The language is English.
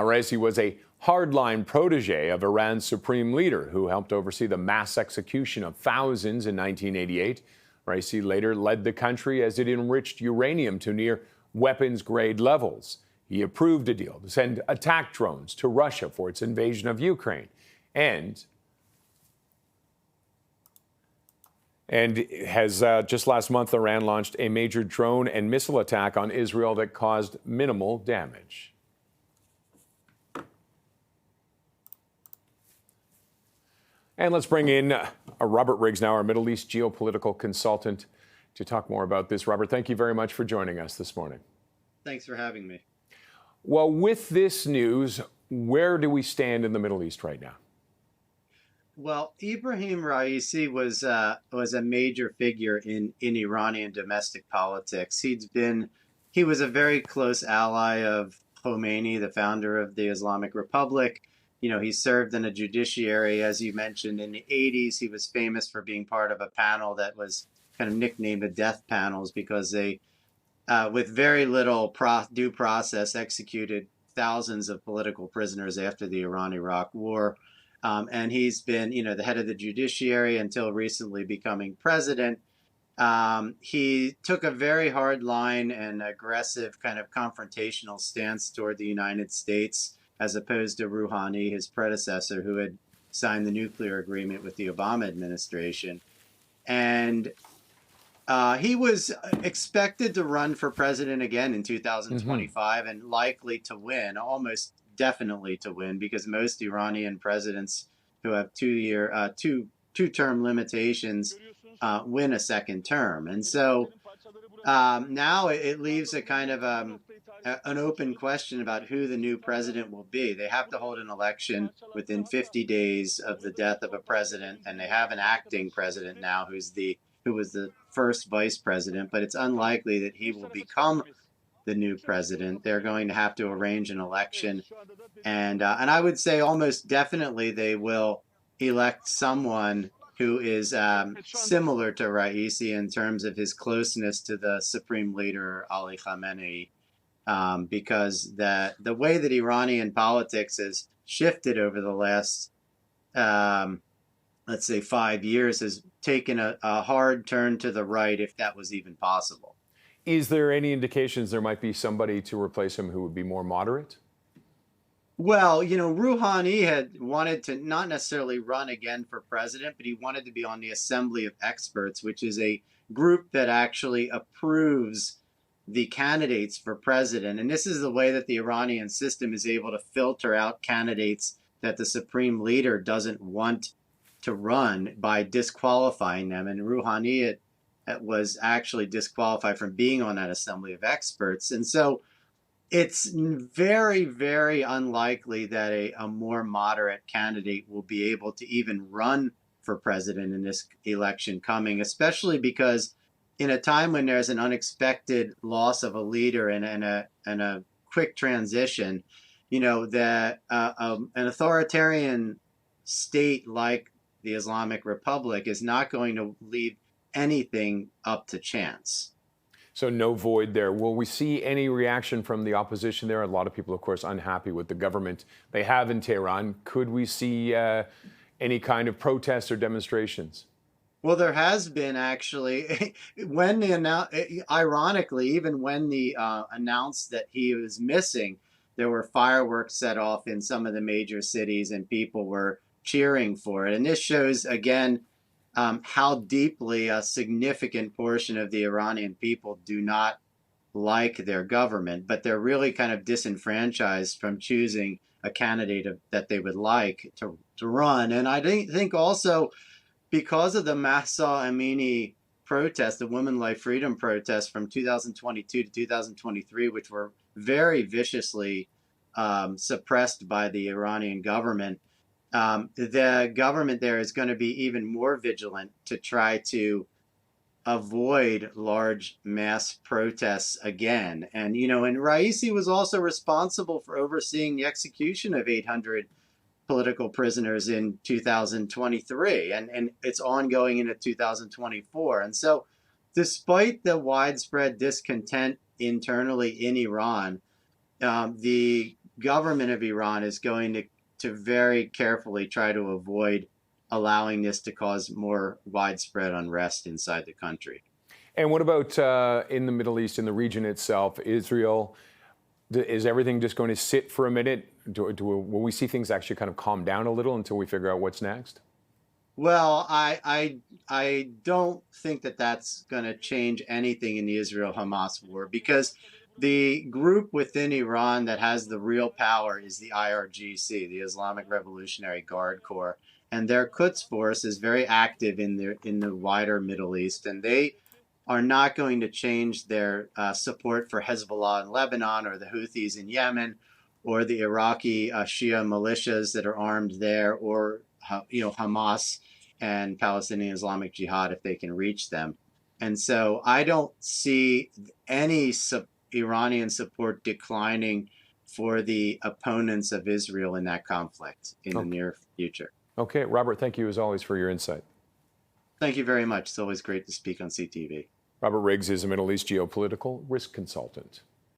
Raisi was a hardline protege of Iran's supreme leader who helped oversee the mass execution of thousands in 1988. Raisi later led the country as it enriched uranium to near weapons-grade levels. He approved a deal to send attack drones to Russia for its invasion of Ukraine. And has just last month, Iran launched a major drone and missile attack on Israel that caused minimal damage. And let's bring in Robert Riggs now, our Middle East geopolitical consultant, to talk more about this. Robert, thank you very much for joining us this morning. Thanks for having me. Well, with this news, where do we stand in the Middle East right now? Well, Ebrahim Raisi was a major figure in Iranian domestic politics. He was a very close ally of Khomeini, the founder of the Islamic Republic. You know, he served in the judiciary, as you mentioned, in the 80s. He was famous for being part of a panel that was kind of nicknamed the death panels because they, with very little due process, executed thousands of political prisoners after the Iran-Iraq War. And he's been, the head of the judiciary until recently becoming president. He took a very hard line and aggressive kind of confrontational stance toward the United States, as opposed to Rouhani, his predecessor, who had signed the nuclear agreement with the Obama administration. And he was expected to run for president again in 2025 and likely to win, almost definitely to win, because most Iranian presidents who have two-term limitations win a second term. And so now it leaves a kind of an open question about who the new president will be. They have to hold an election within 50 days of the death of a president, and they have an acting president now who was the first vice president, but it's unlikely that he will become the new president. They're going to have to arrange an election, and I would say almost definitely they will elect someone who is similar to Raisi in terms of his closeness to the supreme leader Ali Khamenei, because the way that Iranian politics has shifted over the last let's say 5 years has taken a hard turn to the right, if that was even possible. Is there any indications there might be somebody to replace him who would be more moderate? Well, Rouhani had wanted to not necessarily run again for president, but he wanted to be on the Assembly of Experts, which is a group that actually approves the candidates for president. And this is the way that the Iranian system is able to filter out candidates that the supreme leader doesn't want to run by disqualifying them. And Rouhani was actually disqualified from being on that Assembly of Experts. And so it's very, very unlikely that a more moderate candidate will be able to even run for president in this election coming, especially because in a time when there's an unexpected loss of a leader and a quick transition, that an authoritarian state like the Islamic Republic is not going to leave anything up to chance. So no void there. Will we see any reaction from the opposition there? A lot of people, of course, unhappy with the government they have in Tehran. Could we see any kind of protests or demonstrations? Well, there has been actually. Ironically, even when the announced that he was missing, there were fireworks set off in some of the major cities, and people were cheering for it. And this shows again how deeply a significant portion of the Iranian people do not like their government, but they're really kind of disenfranchised from choosing a candidate that they would like to run. And I think also because of the Mahsa Amini protest, the Women Life Freedom protest from 2022 to 2023, which were very viciously suppressed by the Iranian government, the government there is going to be even more vigilant to try to avoid large mass protests again. And, and Raisi was also responsible for overseeing the execution of 800 political prisoners in 2023, and it's ongoing into 2024. And so despite the widespread discontent internally in Iran, the government of Iran is going to very carefully try to avoid allowing this to cause more widespread unrest inside the country. And what about in the Middle East, in the region itself, Israel? Is everything just going to sit for a minute? Will we see things actually kind of calm down a little until we figure out what's next? Well, I don't think that that's going to change anything in the Israel-Hamas war, because the group within Iran that has the real power is the IRGC, the Islamic Revolutionary Guard Corps, and their Quds force is very active in the wider Middle East, and they are not going to change their support for Hezbollah in Lebanon or the Houthis in Yemen or the Iraqi Shia militias that are armed there, or Hamas and Palestinian Islamic Jihad if they can reach them. And so I don't see any Iranian support declining for the opponents of Israel in that conflict in the near future. Okay, Robert, thank you as always for your insight. Thank you very much. It's always great to speak on CTV. Robert Riggs is a Middle East geopolitical risk consultant.